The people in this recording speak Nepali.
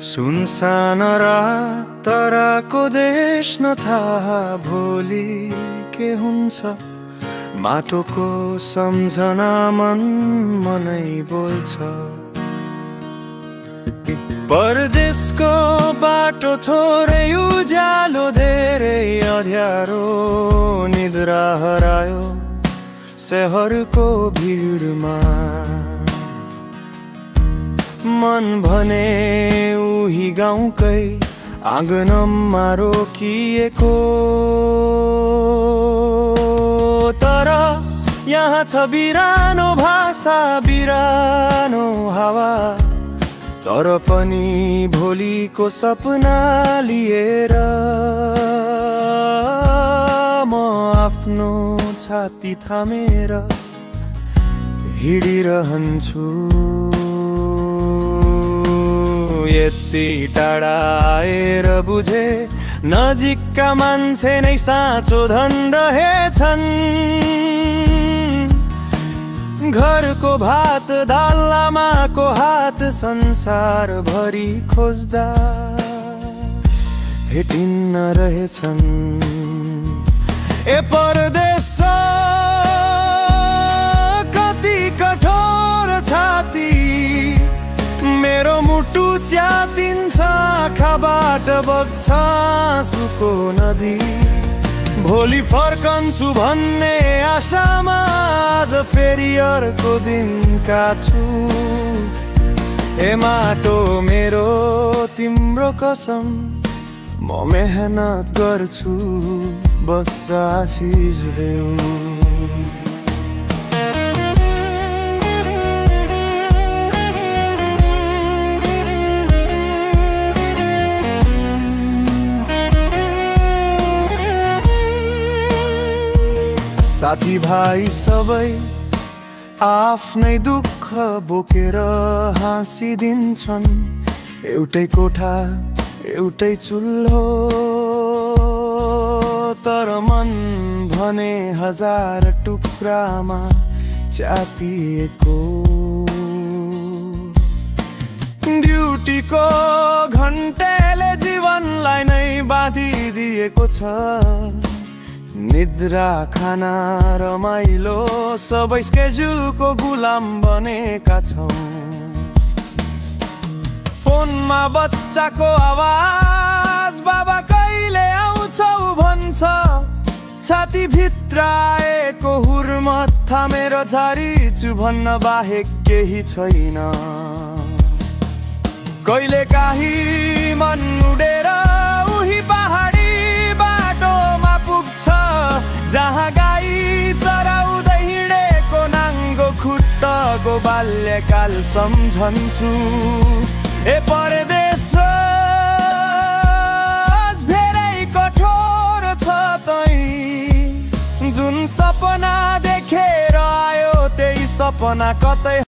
सुनसान रात तराको देश न थाहा भोलि के हुन्छ। माटोको सम्झना मन मनै बोल्छ। परदेशको बाटो थोरै उज्यालो धेरै अँध्यारो निद्रा हरायो शहरको भिडमा। मन भने उही गाउँकै आँगनमा रोकिएको, तर यहाँ छ बिरानो भाषा बिरानो हावा। तर पनि भोलिको सपना लिएर म आफ्नो छाती थामेर हिँडिरहन्छु। यति टाढा आएर बुझे नजिकका मान्छे नै साँचो धन रहेछन्। घरको भात दालामाको हात संसार भरि खोज्दा भेटिन्न रहेछन्। ए परदेश कति कठोर छाती मेरो मुटु च्यातिन्छ। आँखाबाट बग्छ आँसुको नदी। भोलि फर्कन्छु भन्ने आशामा आज फेरि अर्को दिनका छु। ए माटो मेरो तिम्रो कसम म मेहनत गर्छु बस आशिष देऊ। साथी भाइ सबै आफ्नै दुःख बोकेर हाँसिदिन्छन्। एउटै कोठा एउटै चुल्हो, तर मन भने हजार टुक्रामा च्यातिएको। ड्युटीको घन्टेले जीवनलाई नै बाँधिदिएको छ। निद्रा खाना रमाइलो सबै स्केड्युलको गुलाम बनेका छौँ। फोनमा बच्चाको आवाज बाबा कहिले आउँछौ भन्छ। छाती भित्र आएको हुर्मत थामेर झारिछु भन्न बाहेक केही छैन। कहिले काहीँ मन उडेर उही पहाडी बाटोमा पुग्छ जहाँ गाई चराउँदै हिँडेको नाङ्गो खुट्टाको बाल्यकाल सम्झन्छु। ए परदेश धेरै कठोर छ तै। जुन सपना देखेर आयो त्यही सपना कतै